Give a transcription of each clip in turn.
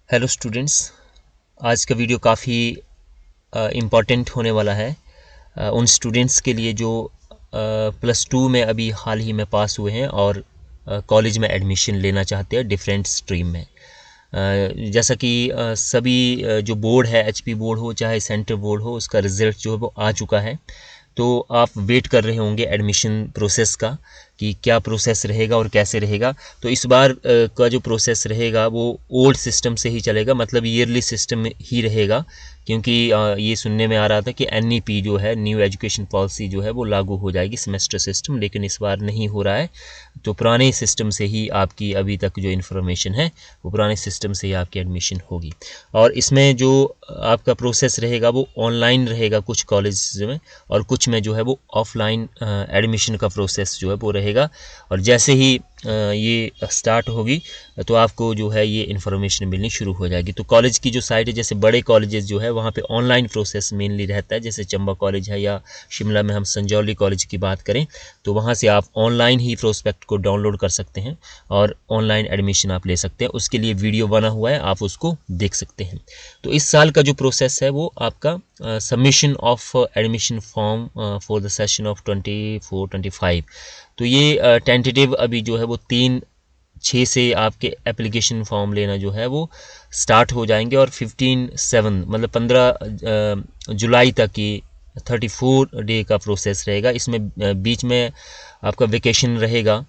Hello students. आज का video काफ़ी इम्पॉर्टेंट होने वाला है उन स्टूडेंट्स के लिए जो +2 में अभी हाल ही में पास हुए हैं और कॉलेज में एडमिशन लेना चाहते हैं डिफरेंट स्ट्रीम में। जैसा कि सभी जो बोर्ड है, एचपी बोर्ड हो चाहे सेंटर बोर्ड हो, उसका रिज़ल्ट जो है वो आ चुका है। तो आप वेट कर रहे होंगे एडमिशन प्रोसेस का कि क्या प्रोसेस रहेगा और कैसे रहेगा। तो इस बार का जो प्रोसेस रहेगा वो ओल्ड सिस्टम से ही चलेगा, मतलब ईयरली सिस्टम ही रहेगा, क्योंकि ये सुनने में आ रहा था कि एनईपी जो है, न्यू एजुकेशन पॉलिसी जो है वो लागू हो जाएगी, सेमेस्टर सिस्टम, लेकिन इस बार नहीं हो रहा है। तो पुराने सिस्टम से ही आपकी अभी तक जो इन्फॉर्मेशन है वो पुराने सिस्टम से ही आपकी एडमिशन होगी। और इसमें जो आपका प्रोसेस रहेगा वो ऑनलाइन रहेगा कुछ कॉलेज में, और कुछ में जो है वो ऑफलाइन एडमिशन का प्रोसेस जो है वो रहेगा। और जैसे ही ये स्टार्ट होगी तो आपको जो है ये इन्फॉर्मेशन मिलनी शुरू हो जाएगी। तो कॉलेज की जो साइट है, जैसे बड़े कॉलेजेस जो है वहाँ पे ऑनलाइन प्रोसेस मेनली रहता है, जैसे चंबा कॉलेज है या शिमला में हम संजौली कॉलेज की बात करें तो वहाँ से आप ऑनलाइन ही प्रोस्पेक्ट को डाउनलोड कर सकते हैं और ऑनलाइन एडमिशन आप ले सकते हैं। उसके लिए वीडियो बना हुआ है, आप उसको देख सकते हैं। तो इस साल का जो प्रोसेस है वो आपका submission of admission form for the session of 24-25। तो ये टेंटेटिव अभी जो है वो 3/6 से आपके एप्लीकेशन फॉर्म लेना जो है वो स्टार्ट हो जाएंगे, और 15/7 मतलब 15 जुलाई तक ये 34 डे का प्रोसेस रहेगा। इसमें बीच में आपका वेकेशन रहेगा,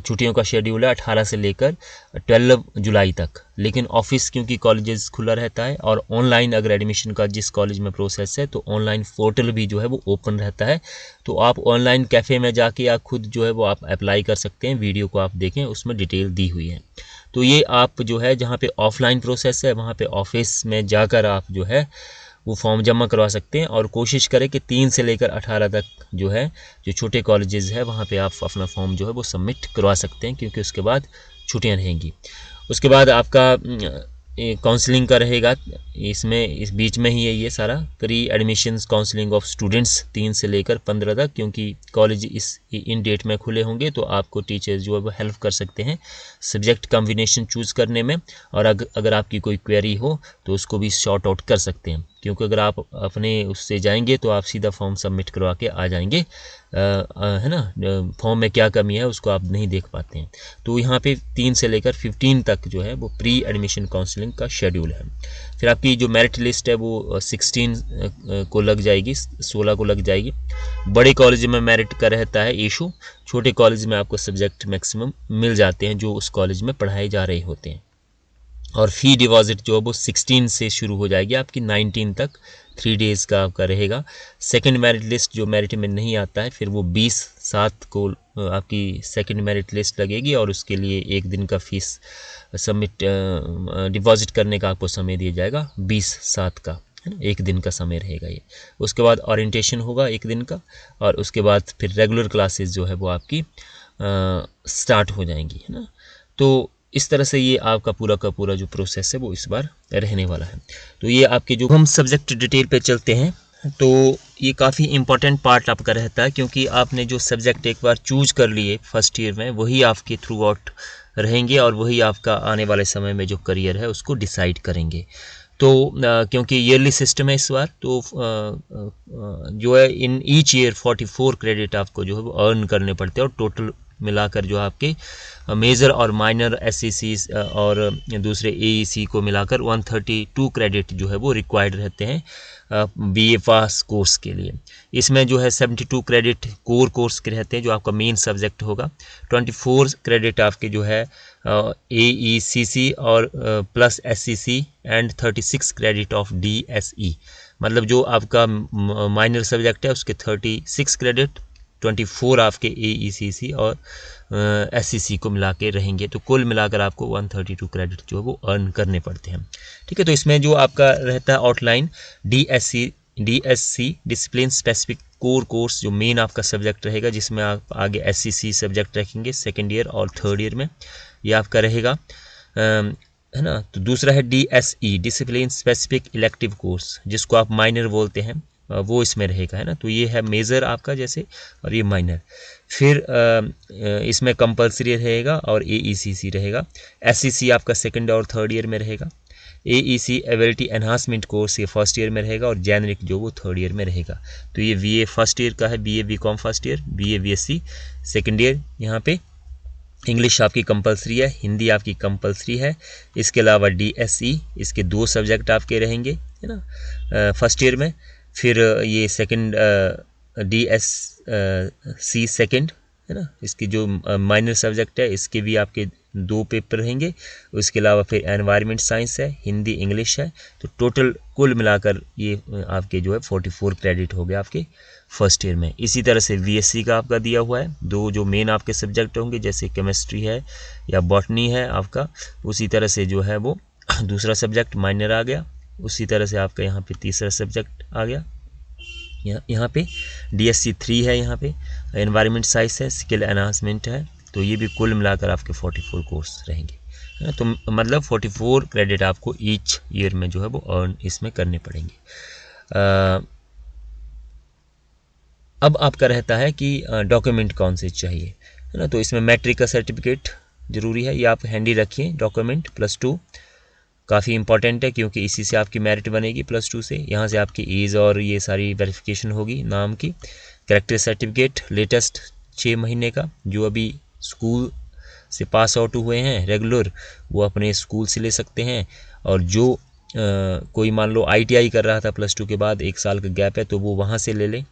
छुट्टियों का शेड्यूल है 18 से लेकर 12 जुलाई तक। लेकिन ऑफिस क्योंकि कॉलेजेस खुला रहता है, और ऑनलाइन अगर एडमिशन का जिस कॉलेज में प्रोसेस है तो ऑनलाइन पोर्टल भी जो है वो ओपन रहता है। तो आप ऑनलाइन कैफ़े में जाके या खुद जो है वो आप अप्लाई कर सकते हैं। वीडियो को आप देखें, उसमें डिटेल दी हुई है। तो ये आप जो है जहाँ पे ऑफलाइन प्रोसेस है वहाँ पे ऑफिस में जाकर आप जो है वो फॉर्म जमा करवा सकते हैं, और कोशिश करें कि 3 से लेकर 18 तक जो है जो छोटे कॉलेजेस है वहाँ पे आप अपना फॉर्म जो है वो सबमिट करवा सकते हैं, क्योंकि उसके बाद छुट्टियाँ रहेंगी। उसके बाद आपका काउंसलिंग का रहेगा। इसमें इस बीच में ही है ये सारा pre admissions counselling of students 3 से लेकर 15 तक, क्योंकि कॉलेज इन डेट में खुले होंगे तो आपको टीचर्स जो है वो हेल्प कर सकते हैं सब्जेक्ट कॉम्बिनेशन चूज़ करने में। और अगर आपकी कोई क्वेरी हो तो उसको भी शॉर्ट आउट कर सकते हैं, क्योंकि अगर आप अपने उससे जाएंगे तो आप सीधा फॉर्म सबमिट करवा के आ जाएंगे, है ना। फॉर्म में क्या कमी है उसको आप नहीं देख पाते हैं। तो यहाँ पे 3 से लेकर 15 तक जो है वो प्री एडमिशन काउंसलिंग का शेड्यूल है। फिर आपकी जो मेरिट लिस्ट है वो 16 को लग जाएगी, 16 को लग जाएगी। बड़े कॉलेज में मेरिट का रहता है इशू, छोटे कॉलेज में आपको सब्जेक्ट मैक्सिमम मिल जाते हैं जो उस कॉलेज में पढ़ाए जा रहे होते हैं। और फ़ी डिपॉज़िट जो है वो 16 से शुरू हो जाएगी आपकी 19 तक, 3 डेज़ का आपका रहेगा। सेकंड मेरिट लिस्ट जो मेरिट में नहीं आता है फिर वो 20/7 को आपकी सेकंड मेरिट लिस्ट लगेगी, और उसके लिए 1 दिन का फीस सबमिट डिपॉज़िट करने का आपको समय दिया जाएगा 20/7 का, है ना। 1 दिन का समय रहेगा ये। उसके बाद ओरिएंटेशन होगा 1 दिन का, और उसके बाद फिर रेगुलर क्लासेस जो है वो आपकी स्टार्ट हो जाएंगी, है ना। तो इस तरह से ये आपका पूरा का पूरा जो प्रोसेस है वो इस बार रहने वाला है। तो ये आपके जो हम सब्जेक्ट डिटेल पे चलते हैं, तो ये काफ़ी इम्पोर्टेंट पार्ट आपका रहता है, क्योंकि आपने जो सब्जेक्ट एक बार चूज कर लिए फर्स्ट ईयर में वही आपके थ्रू आउट रहेंगे, और वही आपका आने वाले समय में जो करियर है उसको डिसाइड करेंगे। तो क्योंकि ईयरली सिस्टम है इस बार, तो जो है इन ईच ईयर 44 क्रेडिट आपको जो है वो अर्न करने पड़ते हैं, और टोटल मिलाकर जो आपके मेजर और माइनर एससीसी और दूसरे एईसी को मिलाकर 132 क्रेडिट जो है वो रिक्वायर्ड रहते हैं बीए पास कोर्स के लिए। इसमें जो है 72 क्रेडिट कोर कोर्स के रहते हैं जो आपका मेन सब्जेक्ट होगा। 24 क्रेडिट आपके जो है एईसीसी और plus SCC, and 36 credit of DSE, मतलब जो आपका माइनर सब्जेक्ट है उसके 36 क्रेडिट, 24 आपके एईसीसी और एससीसी को मिला के रहेंगे। तो कुल मिलाकर आपको 132 क्रेडिट जो है वो अर्न करने पड़ते हैं। ठीक है, तो इसमें जो आपका रहता है outline, DSC discipline specific core course जो मेन आपका सब्जेक्ट रहेगा, जिसमें आप आगे एससीसी सब्जेक्ट रखेंगे सेकेंड ईयर और थर्ड ईयर में, ये आपका रहेगा, है ना। तो दूसरा है DSE discipline specific elective course, जिसको आप माइनर बोलते हैं, वो इसमें रहेगा, है ना। तो ये है मेजर आपका जैसे, और ये माइनर। फिर इसमें कंपलसरी रहेगा और AECC रहेगा। SCC आपका सेकंड और थर्ड ईयर में रहेगा। AEC एबिलिटी एनहांसमेंट कोर्स ये फर्स्ट ईयर में रहेगा, और जेनरिक जो वो थर्ड ईयर में रहेगा। तो ये VA फर्स्ट ईयर का है, BA BCom first year, BA BSc second year. यहाँ पे इंग्लिश आपकी कंपलसरी है, हिंदी आपकी कंपलसरी है। इसके अलावा DSE, इसके 2 सब्जेक्ट आपके रहेंगे, है ना, फर्स्ट ईयर में। फिर ये सेकंड DSC सेकंड, है ना, इसकी जो माइनर सब्जेक्ट है इसके भी आपके 2 पेपर रहेंगे। उसके अलावा फिर एनवायरनमेंट साइंस है, हिंदी इंग्लिश है। तो टोटल कुल मिलाकर ये आपके जो है 44 क्रेडिट हो गए आपके फर्स्ट ईयर में। इसी तरह से VSc का आपका दिया हुआ है, 2 जो मेन आपके सब्जेक्ट होंगे, जैसे केमिस्ट्री है या बॉटनी है आपका, उसी तरह से जो है वो दूसरा सब्जेक्ट माइनर आ गया। उसी तरह से आपका यहाँ पे तीसरा सब्जेक्ट आ गया। यहाँ पे DSC 3 है, यहाँ पे एनवायरनमेंट साइंस है, स्किल एनहांसमेंट है। तो ये भी कुल मिलाकर आपके 44 कोर्स रहेंगे, है ना। तो मतलब 44 क्रेडिट आपको ईच ईयर में जो है वो अर्न इसमें करने पड़ेंगे। अब आपका रहता है कि डॉक्यूमेंट कौन से चाहिए, है ना। तो इसमें मैट्रिक का सर्टिफिकेट ज़रूरी है, ये आप हैंडी रखिए। डॉक्यूमेंट +2 काफ़ी इंपॉर्टेंट है, क्योंकि इसी से आपकी मेरिट बनेगी +2 से। यहाँ से आपकी एज और ये सारी वेरिफिकेशन होगी नाम की। कैरेक्टर सर्टिफिकेट लेटेस्ट 6 महीने का, जो अभी स्कूल से पास आउट हुए हैं रेगुलर, वो अपने स्कूल से ले सकते हैं। और जो कोई मान लो ITI कर रहा था +2 के बाद, 1 साल का गैप है, तो वो वहाँ से ले लें,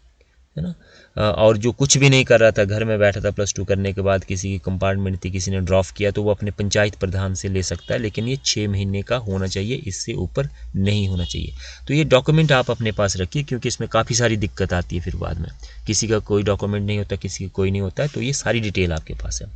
है ना। और जो कुछ भी नहीं कर रहा था, घर में बैठा था +2 करने के बाद, किसी की कंपार्टमेंट थी, किसी ने ड्रॉप किया, तो वो अपने पंचायत प्रधान से ले सकता है। लेकिन ये 6 महीने का होना चाहिए, इससे ऊपर नहीं होना चाहिए। तो ये डॉक्यूमेंट आप अपने पास रखिए, क्योंकि इसमें काफ़ी सारी दिक्कत आती है फिर बाद में। किसी का कोई डॉक्यूमेंट नहीं होता, किसी का कोई नहीं होता है, तो ये सारी डिटेल आपके पास है।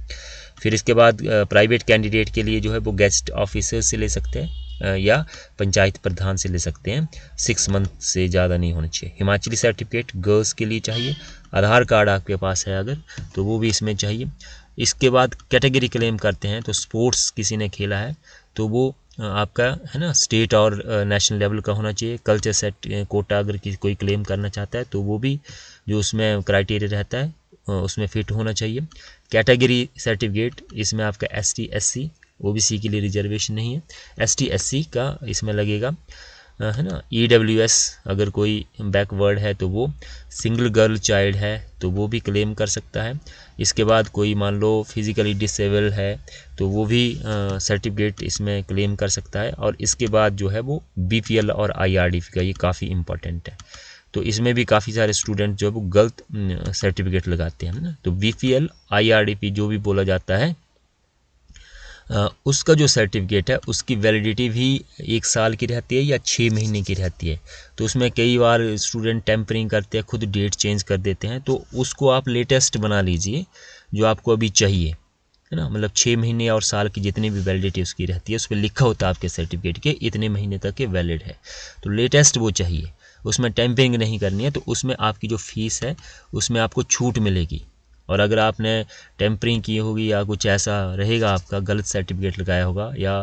फिर इसके बाद प्राइवेट कैंडिडेट के लिए जो है वो गेस्ट ऑफिसर से ले सकते हैं, या पंचायत प्रधान से ले सकते हैं। 6 मंथ से ज़्यादा नहीं होना चाहिए। हिमाचली सर्टिफिकेट गर्ल्स के लिए चाहिए। आधार कार्ड आपके पास है अगर, तो वो भी इसमें चाहिए। इसके बाद कैटेगरी क्लेम करते हैं, तो स्पोर्ट्स किसी ने खेला है तो वो आपका, है ना, स्टेट और नेशनल लेवल का होना चाहिए। कल्चर सेट कोटा अगर कोई क्लेम करना चाहता है, तो वो भी जो उसमें क्राइटेरिया रहता है उसमें फिट होना चाहिए। कैटेगरी सर्टिफिकेट इसमें आपका ST SC OBC के लिए रिजर्वेशन नहीं है, ST SC का इसमें लगेगा, है ना। EWS अगर कोई बैकवर्ड है तो वो, सिंगल गर्ल चाइल्ड है तो वो भी क्लेम कर सकता है। इसके बाद कोई मान लो फिज़िकली डिसेबल है तो वो भी सर्टिफिकेट इसमें क्लेम कर सकता है। और इसके बाद जो है वो BPL और IRDP का, ये काफ़ी इम्पॉर्टेंट है। तो इसमें भी काफ़ी सारे स्टूडेंट जो है वो गलत सर्टिफिकेट लगाते हैं ना। तो BPL IRDP जो भी बोला जाता है, उसका जो सर्टिफिकेट है उसकी वैलिडिटी भी 1 साल की रहती है या 6 महीने की रहती है। तो उसमें कई बार स्टूडेंट टेम्परिंग करते हैं, खुद डेट चेंज कर देते हैं, तो उसको आप लेटेस्ट बना लीजिए जो आपको अभी चाहिए, है ना। मतलब 6 महीने और साल की जितनी भी वैलिडिटी उसकी रहती है, उस पर लिखा होता है आपके सर्टिफिकेट के इतने महीने तक के वैलिड है, तो लेटेस्ट वो चाहिए। उसमें टेम्परिंग नहीं करनी है, तो उसमें आपकी जो फीस है उसमें आपको छूट मिलेगी। और अगर आपने टेम्परिंग की होगी या कुछ ऐसा रहेगा, आपका गलत सर्टिफिकेट लगाया होगा या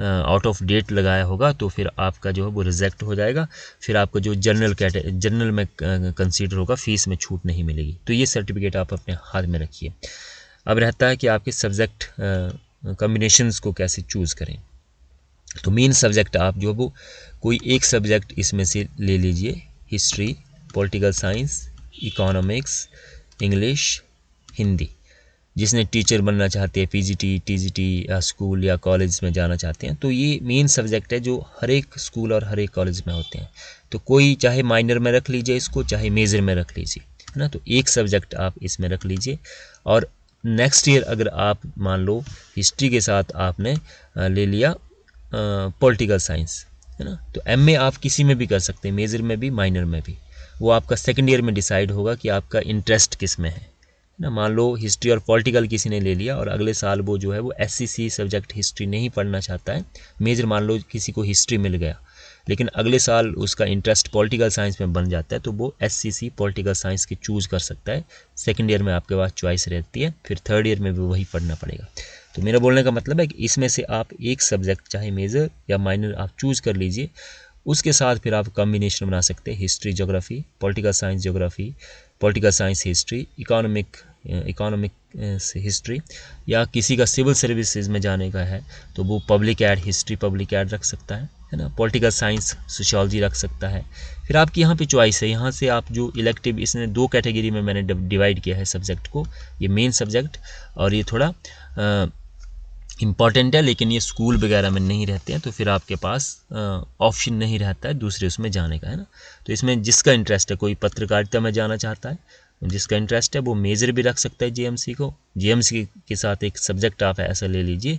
आउट ऑफ डेट लगाया होगा, तो फिर आपका जो है वो रिजेक्ट हो जाएगा। फिर आपको जो जनरल में कंसीडर होगा, फीस में छूट नहीं मिलेगी। तो ये सर्टिफिकेट आप अपने हाथ में रखिए। अब रहता है कि आपके सब्जेक्ट कॉम्बिनेशंस को कैसे चूज़ करें। तो मेन सब्जेक्ट आप जो वो कोई एक सब्जेक्ट इसमें से ले लीजिए। History, political science, economics, English, Hindi. जिसने टीचर बनना चाहते हैं, PGT TGT या स्कूल या कॉलेज में जाना चाहते हैं, तो ये मेन सब्जेक्ट है जो हर एक स्कूल और हर एक कॉलेज में होते हैं। तो कोई चाहे माइनर में रख लीजिए इसको, चाहे मेजर में रख लीजिए, है ना। तो एक सब्जेक्ट आप इसमें रख लीजिए। और नेक्स्ट ईयर अगर आप मान लो हिस्ट्री के साथ आपने ले लिया पॉलिटिकल साइंस, है ना, तो MA आप किसी में भी कर सकते हैं, मेजर में भी माइनर में भी। वो आपका सेकेंड ईयर में डिसाइड होगा कि आपका इंटरेस्ट किस में है ना। मान लो हिस्ट्री और पॉलिटिकल किसी ने ले लिया और अगले साल वो जो है वो SCC सब्जेक्ट हिस्ट्री नहीं पढ़ना चाहता है, मेजर मान लो किसी को हिस्ट्री मिल गया, लेकिन अगले साल उसका इंटरेस्ट पॉलिटिकल साइंस में बन जाता है, तो वो SCC पॉलिटिकल साइंस की चूज़ कर सकता है। सेकेंड ईयर में आपके पास चॉइस रहती है, फिर थर्ड ईयर में भी वही पढ़ना पड़ेगा। तो मेरा बोलने का मतलब है कि इसमें से आप एक सब्जेक्ट चाहे मेजर या माइनर आप चूज़ कर लीजिए, उसके साथ फिर आप कॉम्बिनेशन बना सकते हैं history geography, political science history, economic history, या किसी का सिविल सर्विसेज में जाने का है तो वो public aid history, public aid रख सकता है ना, पॉलिटिकल साइंस सोशियोलॉजी रख सकता है। फिर आपकी यहाँ पे चॉइस है, यहाँ से आप जो इलेक्टिव, इसने 2 कैटेगरी में मैंने डिवाइड किया है सब्जेक्ट को, ये मेन सब्जेक्ट और ये थोड़ा इम्पॉर्टेंट है लेकिन ये स्कूल वगैरह में नहीं रहते हैं, तो फिर आपके पास ऑप्शन नहीं रहता है दूसरे उसमें जाने का, है ना। तो इसमें जिसका इंटरेस्ट है, कोई पत्रकारिता में जाना चाहता है, जिसका इंटरेस्ट है वो मेजर भी रख सकता है जेएमसी को। जेएमसी के साथ एक सब्जेक्ट आप ऐसा ले लीजिए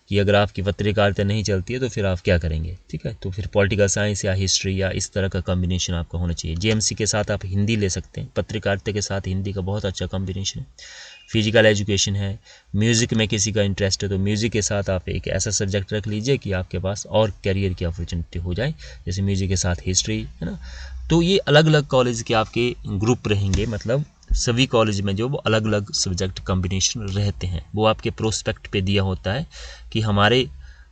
कि अगर आपकी पत्रकारिता नहीं चलती है तो फिर आप क्या करेंगे, ठीक है। तो फिर पॉलिटिकल साइंस या हिस्ट्री या इस तरह का कॉम्बिनेशन आपका होना चाहिए। जेएमसी के साथ आप हिंदी ले सकते हैं, पत्रकारिता के साथ हिंदी का बहुत अच्छा कॉम्बिनेशन है। फिजिकल एजुकेशन है, म्यूज़िक में किसी का इंटरेस्ट है तो म्यूज़िक के साथ आप एक ऐसा सब्जेक्ट रख लीजिए कि आपके पास और करियर की अपॉर्चुनिटी हो जाए, जैसे म्यूज़िक के साथ हिस्ट्री, है ना। तो ये अलग अलग कॉलेज के आपके ग्रुप रहेंगे, मतलब सभी कॉलेज में जो वो अलग अलग सब्जेक्ट कॉम्बिनेशन रहते हैं, वो आपके प्रोस्पेक्ट पे दिया होता है कि हमारे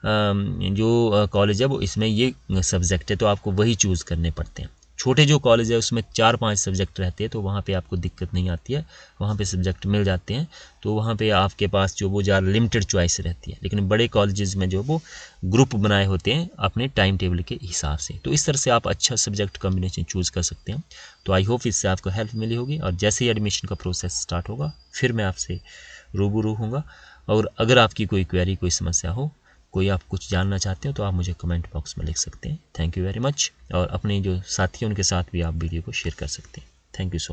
जो कॉलेज है वो इसमें ये सब्जेक्ट है, तो आपको वही चूज़ करने पड़ते हैं। छोटे जो कॉलेज है उसमें 4-5 सब्जेक्ट रहते हैं तो वहाँ पे आपको दिक्कत नहीं आती है, वहाँ पे सब्जेक्ट मिल जाते हैं, तो वहाँ पे आपके पास जो वो ज़्यादा लिमिटेड चॉइस रहती है। लेकिन बड़े कॉलेजेस में जो वो ग्रुप बनाए होते हैं अपने टाइम टेबल के हिसाब से, तो इस तरह से आप अच्छा सब्जेक्ट कॉम्बिनेशन चूज़ कर सकते हैं। तो आई होप इससे आपको हेल्प मिली होगी, और जैसे ही एडमिशन का प्रोसेस स्टार्ट होगा फिर मैं आपसे रूबरू होऊंगा। और अगर आपकी कोई क्वेरी, कोई समस्या हो, कोई आप कुछ जानना चाहते हो तो आप मुझे कमेंट बॉक्स में लिख सकते हैं। Thank you very much. और अपने जो साथी हैं उनके साथ भी आप वीडियो को शेयर कर सकते हैं। Thank you so much.